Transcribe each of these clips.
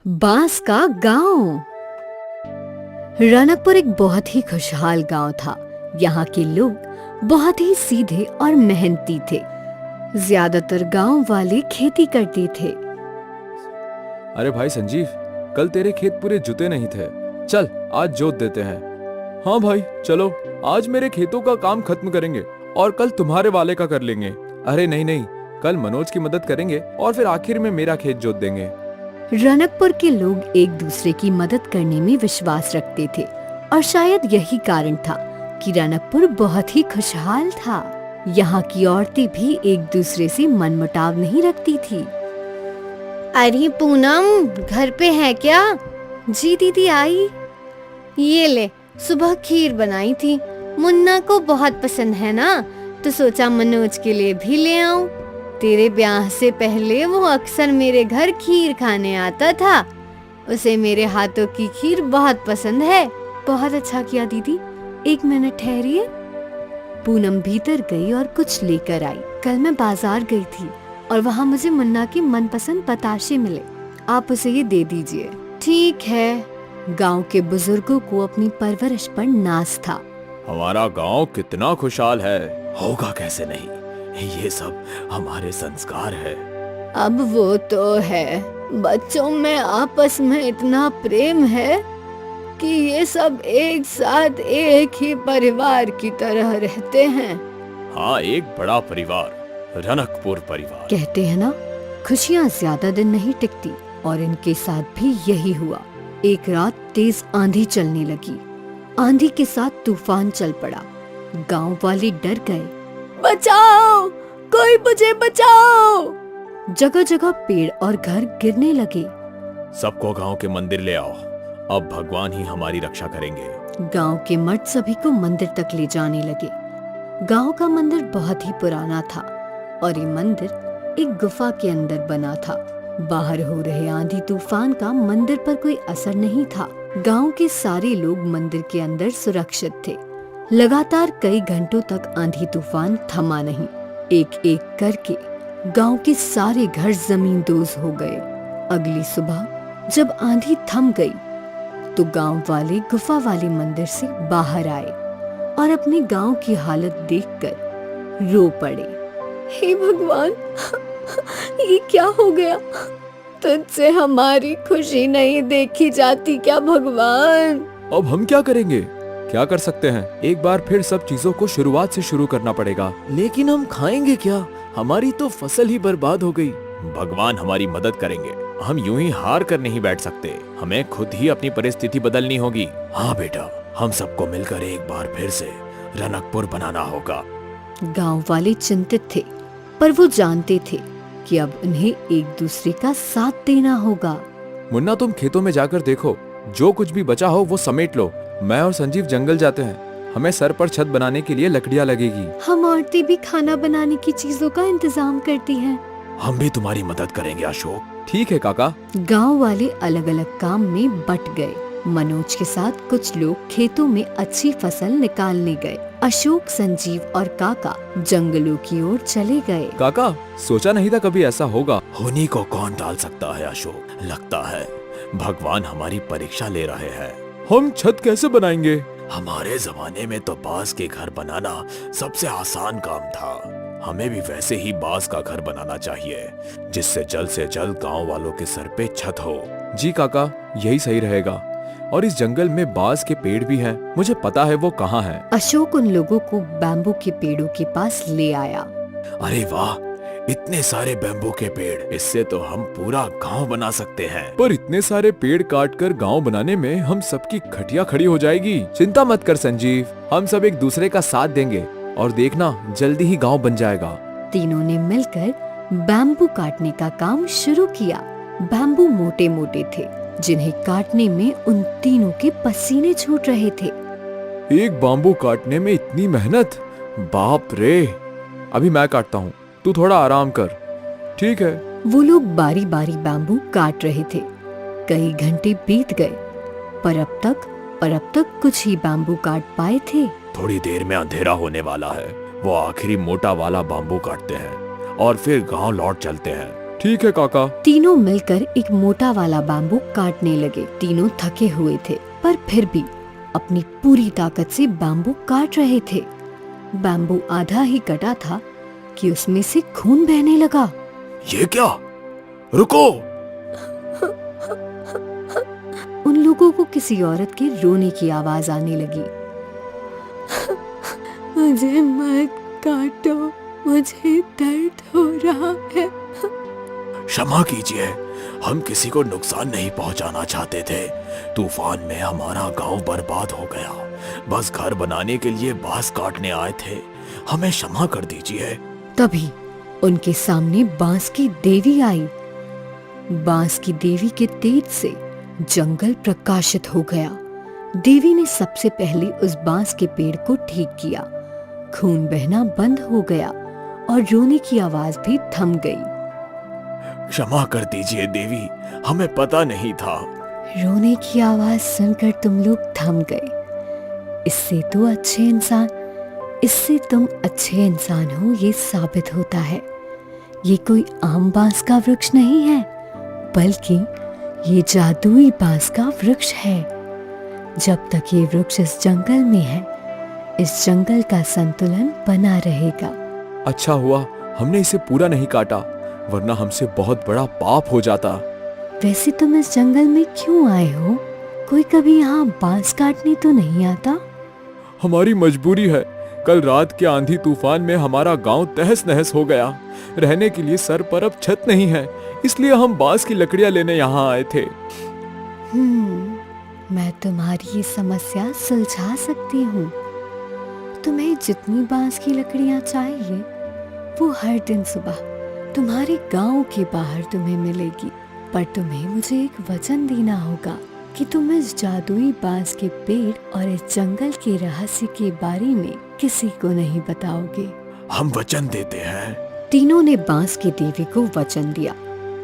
बांस का गांव। रनकपुर एक बहुत ही खुशहाल गांव था। यहाँ के लोग बहुत ही सीधे और मेहनती थे। ज्यादातर गांव वाले खेती करते थे। अरे भाई संजीव, कल तेरे खेत पूरे जुते नहीं थे। चल आज जोत देते हैं। हाँ भाई चलो, आज मेरे खेतों का काम खत्म करेंगे और कल तुम्हारे वाले का कर लेंगे। अरे नहीं नहीं, कल मनोज की मदद करेंगे और फिर आखिर में मेरा खेत जोत देंगे। रनकपुर के लोग एक दूसरे की मदद करने में विश्वास रखते थे और शायद यही कारण था कि रनकपुर बहुत ही खुशहाल था। यहाँ की औरतें भी एक दूसरे से मनमुटाव नहीं रखती थी। अरे पूनम, घर पे है क्या? जी दीदी आई। ये ले, सुबह खीर बनाई थी। मुन्ना को बहुत पसंद है ना, तो सोचा मनोज के लिए भी ले आऊं। तेरे ब्याह से पहले वो अक्सर मेरे घर खीर खाने आता था। उसे मेरे हाथों की खीर बहुत पसंद है। बहुत अच्छा किया दीदी, एक मिनट ठहरिए। पूनम भीतर गई और कुछ लेकर आई। कल मैं बाजार गई थी और वहाँ मुझे मुन्ना के मनपसंद बताशे मिले। आप उसे ये दे दीजिए। ठीक है। गांव के बुजुर्गों को अपनी परवरिश पर नाज था। हमारा गांव कितना खुशहाल है, होगा कैसे नहीं। ये सब हमारे संस्कार है। अब वो तो है, बच्चों में आपस में इतना प्रेम है कि ये सब एक साथ एक ही परिवार की तरह रहते हैं। हाँ, एक बड़ा परिवार, रनकपुर परिवार। कहते हैं ना, खुशियाँ ज्यादा दिन नहीं टिकती, और इनके साथ भी यही हुआ। एक रात तेज आंधी चलने लगी। आंधी के साथ तूफान चल पड़ा। गांव वाले डर गए। बचाओ, कोई मुझे बचाओ। जगह जगह पेड़ और घर गिरने लगे। सबको गांव के मंदिर ले आओ, अब भगवान ही हमारी रक्षा करेंगे। गांव के मर्द सभी को मंदिर तक ले जाने लगे। गांव का मंदिर बहुत ही पुराना था और ये मंदिर एक गुफा के अंदर बना था। बाहर हो रहे आंधी तूफान का मंदिर पर कोई असर नहीं था। गांव के सारे लोग मंदिर के अंदर सुरक्षित थे। लगातार कई घंटों तक आंधी तूफान थमा नहीं। एक एक करके गांव के सारे घर जमींदोज हो गए। अगली सुबह जब आंधी थम गई तो गांव वाले गुफा वाले मंदिर से बाहर आए और अपने गांव की हालत देखकर रो पड़े। हे भगवान, ये क्या हो गया? तुझसे हमारी खुशी नहीं देखी जाती क्या भगवान? अब हम क्या करेंगे? क्या कर सकते हैं? एक बार फिर सब चीजों को शुरुआत से शुरू करना पड़ेगा। लेकिन हम खाएंगे क्या? हमारी तो फसल ही बर्बाद हो गई। भगवान हमारी मदद करेंगे। हम यूं ही हार कर नहीं बैठ सकते। हमें खुद ही अपनी परिस्थिति बदलनी होगी। हाँ बेटा, हम सबको मिलकर एक बार फिर से रनकपुर बनाना होगा। गांव वाले चिंतित थे, पर वो जानते थे कि अब उन्हें एक दूसरे का साथ देना होगा। मुन्ना, तुम खेतों में जाकर देखो, जो कुछ भी बचा हो वो समेट लो। मैं और संजीव जंगल जाते हैं। हमें सर पर छत बनाने के लिए लकड़ियाँ लगेगी। हम औरतें भी खाना बनाने की चीजों का इंतजाम करती हैं। हम भी तुम्हारी मदद करेंगे अशोक। ठीक है काका। गांव वाले अलग अलग काम में बट गए। मनोज के साथ कुछ लोग खेतों में अच्छी फसल निकालने गए। अशोक, संजीव और काका जंगलों की ओर चले गए। काका, सोचा नहीं था कभी ऐसा होगा। होनी को कौन टाल सकता है अशोक। लगता है भगवान हमारी परीक्षा ले रहे हैं। हम छत कैसे बनाएंगे? हमारे जमाने में तो बांस के घर बनाना सबसे आसान काम था। हमें भी वैसे ही बांस का घर बनाना चाहिए, जिससे जल्द से जल्द गांव वालों के सर पे छत हो। जी काका, यही सही रहेगा। और इस जंगल में बांस के पेड़ भी हैं। मुझे पता है वो कहाँ हैं। अशोक उन लोगों को बैम्बू के पेड़ों के पास ले आया। अरे वाह, इतने सारे बैम्बू के पेड़, इससे तो हम पूरा गांव बना सकते हैं। पर इतने सारे पेड़ काट कर गाँव बनाने में हम सबकी खटिया खड़ी हो जाएगी। चिंता मत कर संजीव, हम सब एक दूसरे का साथ देंगे और देखना जल्दी ही गांव बन जाएगा। तीनों ने मिलकर बैम्बू काटने का काम शुरू किया। बैम्बू मोटे मोटे थे, जिन्हें काटने में उन तीनों के पसीने छूट रहे थे। एक बैम्बू काटने में इतनी मेहनत, बाप रे। अभी मैं काटता हूँ, तू थोड़ा आराम कर। ठीक है। वो लोग बारी बारी बैम्बू काट रहे थे। कई घंटे बीत गए, पर अब तक कुछ ही बैम्बू काट पाए थे। थोड़ी देर में अंधेरा होने वाला है। वो आखिरी मोटा वाला बैम्बू काटते हैं और फिर गांव लौट चलते हैं। ठीक है काका। तीनों मिलकर एक मोटा वाला बैम्बू काटने लगे। तीनों थके हुए थे पर फिर भी अपनी पूरी ताकत से बैम्बू काट रहे थे। बैम्बू आधा ही कटा था कि उसमें से खून बहने लगा। ये क्या? रुको! उन लोगों को किसी औरत के रोने की आवाज आने लगी। मुझे मत काटो, मुझे दर्द हो रहा है। क्षमा कीजिए, हम किसी को नुकसान नहीं पहुंचाना चाहते थे। तूफान में हमारा गांव बर्बाद हो गया। बस घर बनाने के लिए बांस काटने आए थे। हमें क्षमा कर दीजिए। तभी उनके सामने बांस की देवी आई। बांस की देवी के तेज से जंगल प्रकाशित हो गया। देवी ने सबसे पहले उस बांस के पेड़ को ठीक किया। खून बहना बंद हो गया और रोने की आवाज भी थम गई। क्षमा कर दीजिए देवी, हमें पता नहीं था। रोने की आवाज सुनकर तुम लोग थम गए। इससे तुम अच्छे इंसान हो ये साबित होता है। ये कोई आम बांस का वृक्ष नहीं है, बल्कि ये जादुई बांस का वृक्ष है। जब तक ये वृक्ष इस जंगल में है, इस जंगल का संतुलन बना रहेगा। अच्छा हुआ हमने इसे पूरा नहीं काटा, वरना हमसे बहुत बड़ा पाप हो जाता। वैसे तुम इस जंगल में क्यों आए हो? कोई कभी यहाँ बांस काटने तो नहीं आता? हमारी मजबूरी है। कल रात के आंधी तूफान में हमारा गांव तहस नहस हो गया। रहने के लिए सर पर अब छत नहीं है, इसलिए हम बांस की लकड़ियां लेने यहाँ आए थे। मैं तुम्हारी ये समस्या सुलझा सकती हूँ। तुम्हें जितनी बांस की लकड़ियाँ चाहिए, वो हर दिन सुबह तुम्हारे गांव के बाहर तुम्हें मिलेगी। पर तुम्हें मुझे एक वचन देना होगा कि तुम इस जादुई बांस के पेड़ और इस जंगल के रहस्य के बारे में किसी को नहीं बताओगे। हम वचन देते हैं। तीनों ने बांस की देवी को वचन दिया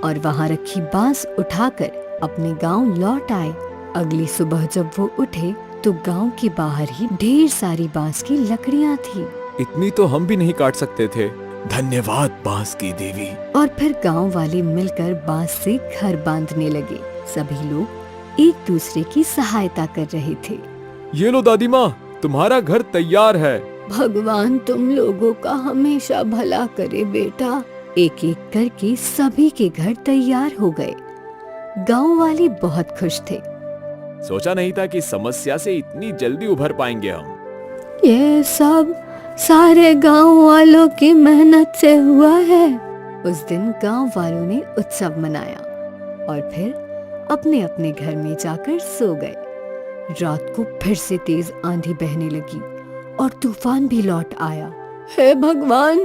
और वहाँ रखी बांस उठाकर अपने गांव लौट आए। अगली सुबह जब वो उठे तो गांव के बाहर ही ढेर सारी बांस की लकड़ियाँ थी। इतनी तो हम भी नहीं काट सकते थे। धन्यवाद बांस की देवी। और फिर गांव वाले मिलकर बांस से घर बांधने लगे। सभी लोग एक दूसरे की सहायता कर रहे थे। ये लो दादी माँ, तुम्हारा घर तैयार है। भगवान तुम लोगों का हमेशा भला करे बेटा। एक एक करके सभी के घर तैयार हो गए। गांव वाले बहुत खुश थे। सोचा नहीं था कि समस्या से इतनी जल्दी उभर पाएंगे हम। ये सब सारे गांव वालों की मेहनत से हुआ है। उस दिन गांव वालों ने उत्सव मनाया और फिर अपने अपने घर में जाकर सो गए। रात को फिर से तेज आंधी बहने लगी और तूफान भी लौट आया। हे भगवान,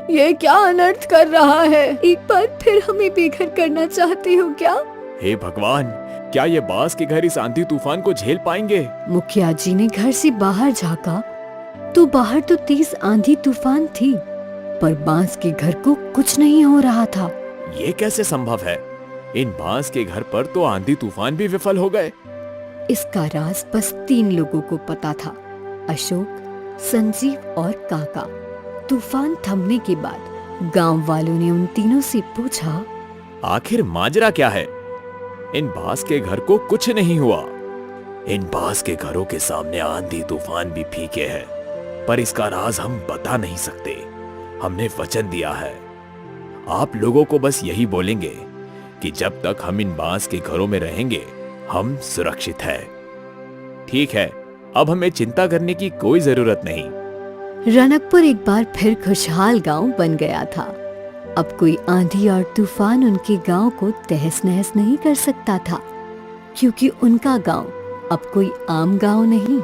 ये क्या अनर्थ कर रहा है? एक बार फिर हमें बेघर करना चाहते हो क्या? हे भगवान, क्या ये बांस के घर इस आंधी तूफान को झेल पाएंगे? मुखिया जी ने घर से बाहर झांका तो बाहर तो तेज आंधी तूफान थी, पर बांस के घर को कुछ नहीं हो रहा था। ये कैसे संभव है? इन बांस के घर पर तो आंधी तूफान भी विफल हो गए। इसका राज बस 3 लोगों को पता था, अशोक, संजीव और काका। तूफान थमने के बाद गांव वालों ने उन तीनों से पूछा, आखिर माजरा क्या है? इन बांस के घर को कुछ नहीं हुआ। इन बांस के घरों के सामने आंधी तूफान भी फीके हैं, पर इसका राज हम बता नहीं सकते। हमने वचन दिया है। आप लोगों को बस यही बोलेंगे कि जब तक हम इन बांस के घरों में रहेंगे, हम सुरक्षित हैं। ठीक है, अब हमें चिंता करने की कोई जरूरत नहीं। रनकपुर एक बार फिर खुशहाल गांव बन गया था। अब कोई आंधी और तूफान उनके गांव को तहस नहस नहीं कर सकता था, क्योंकि उनका गांव अब कोई आम गांव नहीं,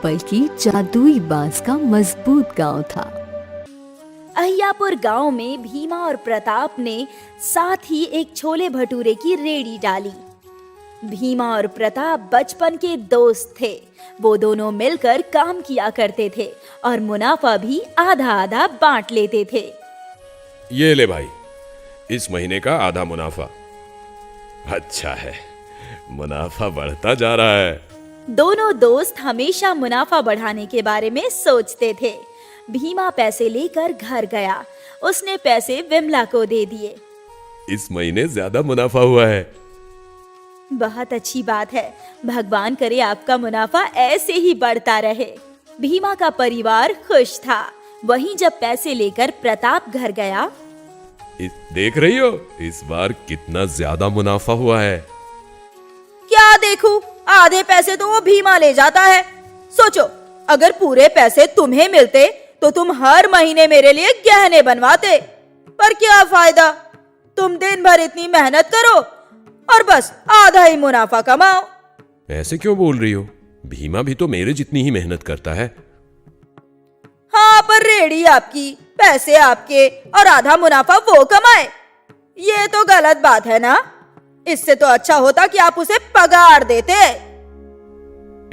बल्कि जादुई बांस का मजबूत गांव था। अहियापुर गांव में भीमा और प्रताप ने साथ ही एक छोले भटूरे की रेड़ी डाली। भीमा और प्रताप बचपन के दोस्त थे। वो दोनों मिलकर काम किया करते थे और मुनाफा भी आधा आधा बांट लेते थे। ये ले भाई, इस महीने का आधा मुनाफा। अच्छा है, मुनाफा बढ़ता जा रहा है। दोनों दोस्त हमेशा मुनाफा बढ़ाने के बारे में सोचते थे। भीमा पैसे लेकर घर गया। उसने पैसे विमला को दे दिए। इस महीने ज्यादा मुनाफा हुआ है। बहुत अच्छी बात है। भगवान करे आपका मुनाफा ऐसे ही बढ़ता रहे। भीमा का परिवार खुश था। वहीं जब पैसे लेकर प्रताप घर गया, देख रही हो इस बार कितना ज्यादा मुनाफा हुआ है। क्या देखूं, आधे पैसे तो वो भीमा ले जाता है। सोचो, अगर पूरे पैसे तुम्हें मिलते तो तुम हर महीने मेरे लिए गहने बनवाते। पर क्या फायदा, तुम दिन भर इतनी मेहनत करो और बस आधा ही मुनाफा कमाओ। ऐसे क्यों बोल रही हो? भीमा भी तो मेरे जितनी ही मेहनत करता है। हाँ, पर रेडी आपकी, पैसे आपके और आधा मुनाफा वो कमाए। ये तो गलत बात है ना। इससे तो अच्छा होता कि आप उसे पगार देते।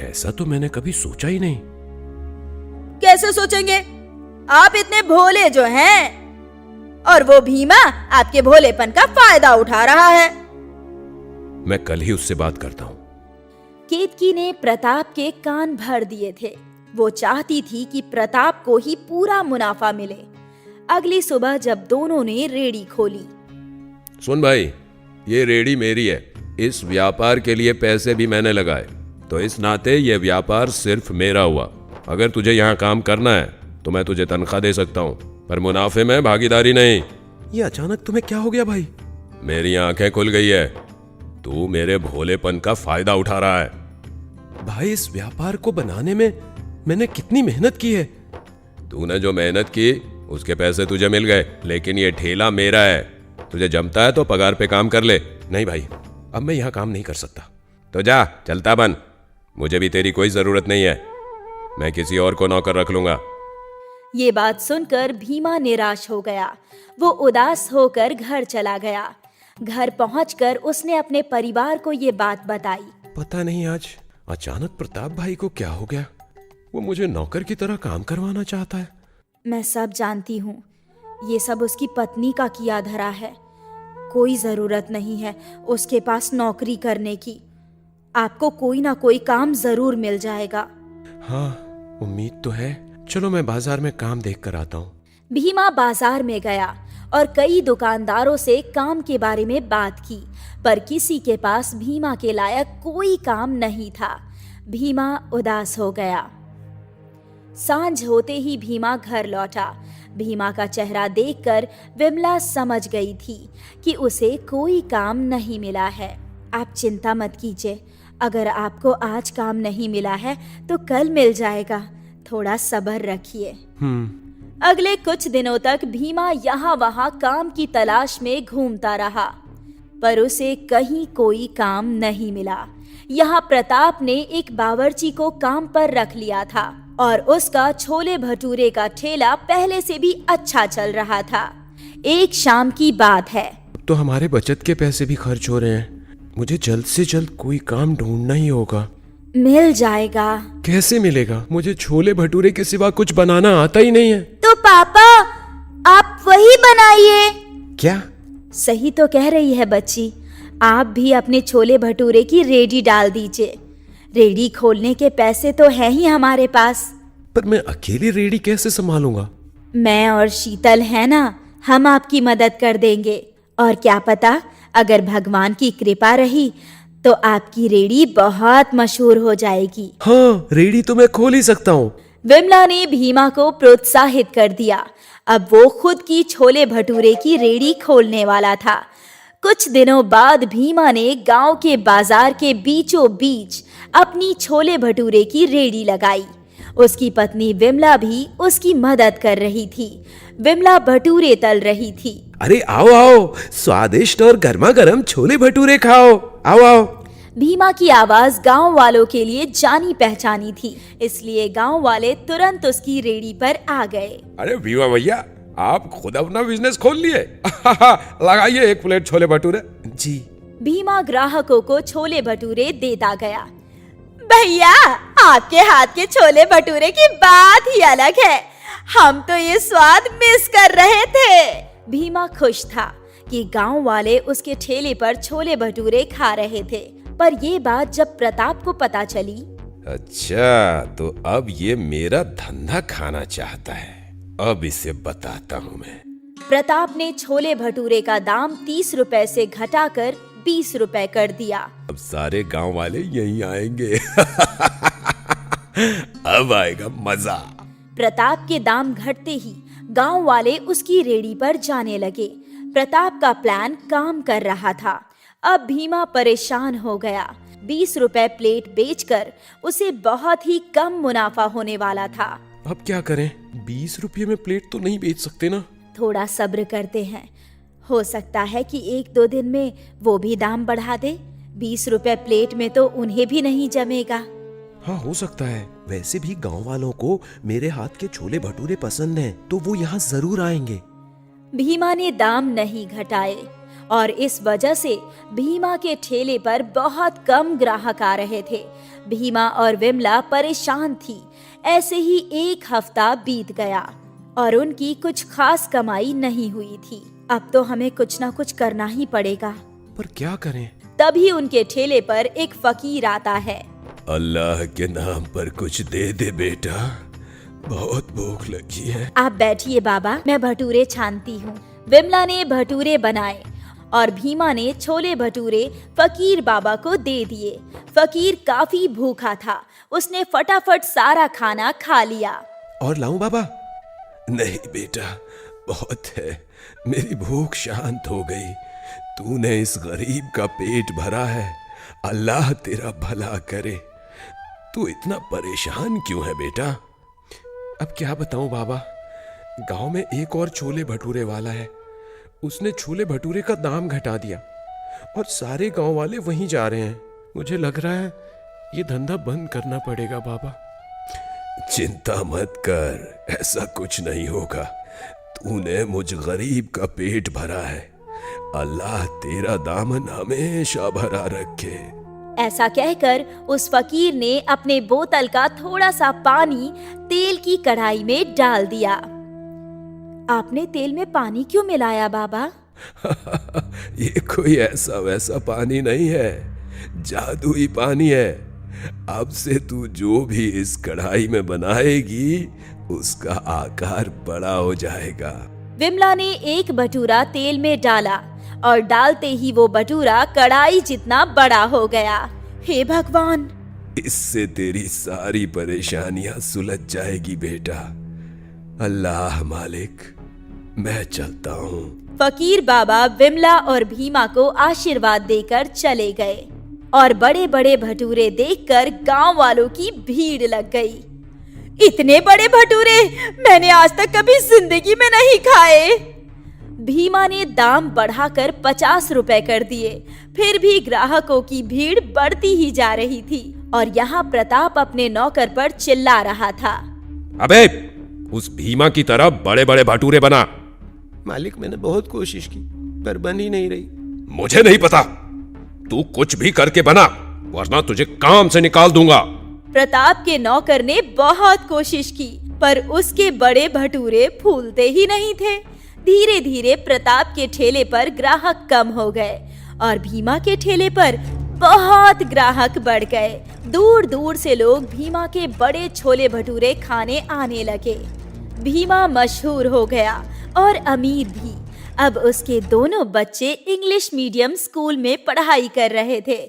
ऐसा तो मैंने कभी सोचा ही नहीं। कैसे सोचेंगे? आप इतने भोले जो हैं, और वो भीमा आपके भोलेपन का फायदा उठा रहा है। मैं कल ही उससे बात करता हूँ। केतकी ने प्रताप के कान भर दिए थे। वो चाहती थी कि प्रताप को ही पूरा मुनाफा मिले। अगली सुबह जब दोनों ने रेड़ी खोली, सुन भाई, ये रेड़ी मेरी है। इस व्यापार के लिए पैसे भी मैंने लगाए, तो इस नाते ये व्यापार सिर्फ मेरा हुआ। अगर तुझे यहाँ काम करना है तो मैं तुझे तनख्वाह दे सकता हूँ, पर मुनाफे में भागीदारी नहीं। ये अचानक तुम्हें क्या हो गया भाई? मेरी आंखें खुल गई है। तू मेरे भोलेपन का फायदा उठा रहा है। भाई, इस व्यापार को बनाने में मैंने कितनी मेहनत की है। तूने जो मेहनत की उसके पैसे तुझे मिल गए, लेकिन ये ठेला मेरा है। तुझे जमता है तो पगार पे काम कर ले। नहीं भाई, अब मैं यहाँ काम नहीं कर सकता। तो जा, चलता बन। मुझे भी तेरी कोई जरूरत नहीं है। मैं किसी और को नौकर रख लूंगा। ये बात सुनकर भीमा निराश हो गया। वो उदास होकर घर चला गया। घर पहुंचकर उसने अपने परिवार को ये बात बताई। पता नहीं आज अचानक प्रताप भाई को क्या हो गया। वो मुझे नौकर की तरह काम करवाना चाहता है। मैं सब जानती हूँ। ये सब उसकी पत्नी का किया धरा है। कोई जरूरत नहीं है उसके पास नौकरी करने की। आपको कोई ना कोई काम जरूर मिल जाएगा। हाँ, उम्मीद तो है। चलो मैं बाजार में काम देख कर आता हूँ। भीमा बाजार में गया और कई दुकानदारों से काम के बारे में बात की, पर किसी के पास भीमा के लायक कोई काम नहीं था। भीमा उदास हो गया। सांझ होते ही भीमा घर लौटा। भीमा का चेहरा देखकर विमला समझ गई थी कि उसे कोई काम नहीं मिला है। आप चिंता मत कीजिए, अगर आपको आज काम नहीं मिला है तो कल मिल जाएगा। थोड़ा सब्र रखिए। अगले कुछ दिनों तक भीमा यहाँ वहाँ काम की तलाश में घूमता रहा, पर उसे कहीं कोई काम नहीं मिला। यहाँ प्रताप ने एक बावर्ची को काम पर रख लिया था और उसका छोले भटूरे का ठेला पहले से भी अच्छा चल रहा था। एक शाम की बात है। तो हमारे बचत के पैसे भी खर्च हो रहे हैं। मुझे जल्द से जल्द कोई काम ढूंढना ही होगा। मिल जाएगा। कैसे मिलेगा? मुझे छोले भटूरे के सिवा कुछ बनाना आता ही नहीं है। तो पापा, आप वही बनाइए। क्या? सही तो कह रही है बच्ची। आप भी अपने छोले भटूरे की रेडी डाल दीजिए। रेडी खोलने के पैसे तो है ही हमारे पास। पर मैं अकेली रेडी कैसे संभालूंगा? मैं और शीतल है ना, हम आपकी मदद कर देंगे। और क्या पता, अगर भगवान की कृपा रही तो आपकी रेडी बहुत मशहूर हो जाएगी। हाँ, रेडी तो मैं खोल ही सकता हूँ। विमला ने भीमा को प्रोत्साहित कर दिया। अब वो खुद की छोले भटूरे की रेडी खोलने वाला था। कुछ दिनों बाद भीमा ने गांव के बाजार के बीचों बीच अपनी छोले भटूरे की रेडी लगाई। उसकी पत्नी विमला भी उसकी मदद कर रही थी। विमला भटूरे तल रही थी। अरे आओ आओ, स्वादिष्ट और गर्मा गर्म छोले भटूरे खाओ। आओ आओ। भीमा की आवाज गांव वालों के लिए जानी पहचानी थी, इसलिए गांव वाले तुरंत उसकी रेडी पर आ गए। अरे भीमा भैया, आप खुद अपना बिजनेस खोल लिए। लगाइए एक प्लेट छोले भटूरे। जी। भीमा ग्राहकों को छोले भटूरे देता गया। भैया, आपके हाथ के छोले भटूरे की बात ही अलग है। हम तो ये स्वाद मिस कर रहे थे। भीमा खुश था कि गांव वाले उसके ठेले पर छोले भटूरे खा रहे थे, पर ये बात जब प्रताप को पता चली। अच्छा, तो अब ये मेरा धंधा खाना चाहता है। अब इसे बताता हूँ मैं। प्रताप ने छोले भटूरे का दाम 30 रुपए से घटाकर 20 रुपए कर दिया। अब सारे गांव वाले यहीं आएंगे। अब आएगा मजा। प्रताप के दाम घटते ही गांव वाले उसकी रेडी पर जाने लगे। प्रताप का प्लान काम कर रहा था। अब भीमा परेशान हो गया। 20 रुपए प्लेट बेचकर उसे बहुत ही कम मुनाफा होने वाला था। अब क्या करें? 20 रुपये में प्लेट तो नहीं बेच सकते ना। थोड़ा सब्र करते हैं, हो सकता है कि 1-2 दिन में वो भी दाम बढ़ा दे। 20 रुपए प्लेट में तो उन्हें भी नहीं जमेगा। हाँ, हो सकता है। वैसे भी गांव वालों को मेरे हाथ के छोले भटूरे पसंद हैं, तो वो यहाँ जरूर आएंगे। भीमा ने दाम नहीं घटाए और इस वजह से भीमा के ठेले पर बहुत कम ग्राहक आ रहे थे। भीमा और विमला परेशान थी। ऐसे ही 1 हफ्ता बीत गया और उनकी कुछ खास कमाई नहीं हुई थी। अब तो हमें कुछ ना कुछ करना ही पड़ेगा। पर क्या करें? तभी उनके ठेले पर एक फकीर आता है। अल्लाह के नाम पर कुछ दे दे बेटा, बहुत भूख लगी है। आप बैठिए बाबा, मैं भटूरे छानती हूँ। विमला ने भटूरे बनाए और भीमा ने छोले भटूरे फकीर बाबा को दे दिए। फकीर काफी भूखा था। उसने फटाफट सारा खाना खा लिया। और लाऊं बाबा? नहीं बेटा, बहुत है। मेरी भूख शांत हो गई। तूने इस गरीब का पेट भरा है। अल्लाह तेरा भला करे। तू इतना परेशान क्यों है बेटा? अब क्या बताऊं बाबा, गांव में एक और छोले भटूरे वाला है। उसने छोले भटूरे का दाम घटा दिया और सारे गांव वाले वहीं जा रहे हैं। मुझे लग रहा है ये धंधा बंद करना पड़ेगा बाबा। चिंता मत कर, ऐसा कुछ नहीं होगा। तूने मुझ गरीब का पेट भरा है। अल्लाह तेरा दामन हमेशा भरा रखे। ऐसा कहकर उस फकीर ने अपने बोतल का थोड़ा सा पानी तेल की कढ़ाई में डाल दिया। आपने तेल में पानी क्यों मिलाया बाबा? ये कोई ऐसा वैसा पानी नहीं है, जादुई पानी है। अब से तू जो भी इस कढ़ाई में बनाएगी उसका आकार बड़ा हो जाएगा। विमला ने एक भटूरा तेल में डाला और डालते ही वो भटूरा कढ़ाई जितना बड़ा हो गया। हे भगवान! इससे तेरी सारी परेशानियां सुलझ जाएगी बेटा। अल्लाह मालिक, मैं चलता हूँ। फकीर बाबा विमला और भीमा को आशीर्वाद देकर चले गए और बड़े बड़े भटूरे देखकर गांव वालों की भीड़ लग गई। इतने बड़े भटूरे मैंने आज तक कभी जिंदगी में नहीं खाए। भीमा ने दाम बढ़ाकर 50 रुपए कर दिए। फिर भी ग्राहकों की भीड़ बढ़ती ही जा रही थी और यहाँ प्रताप अपने नौकर पर चिल्ला रहा था। अबे, उस भीमा की तरह बड़े बड़े भटूरे बना। मालिक, मैंने बहुत कोशिश की पर बन ही नहीं रही। मुझे नहीं पता, तू कुछ भी करके बना वरना तुझे काम से निकाल दूंगा। प्रताप के नौकर ने बहुत कोशिश की पर उसके बड़े भटूरे फूलते ही नहीं थे। धीरे धीरे प्रताप के ठेले पर ग्राहक कम हो गए और भीमा के ठेले पर बहुत ग्राहक बढ़ गए। दूर दूर से लोग भीमा के बड़े छोले भटूरे खाने आने लगे। भीमा मशहूर हो गया और अमीर भी। अब उसके दोनों बच्चे इंग्लिश मीडियम स्कूल में पढ़ाई कर रहे थे।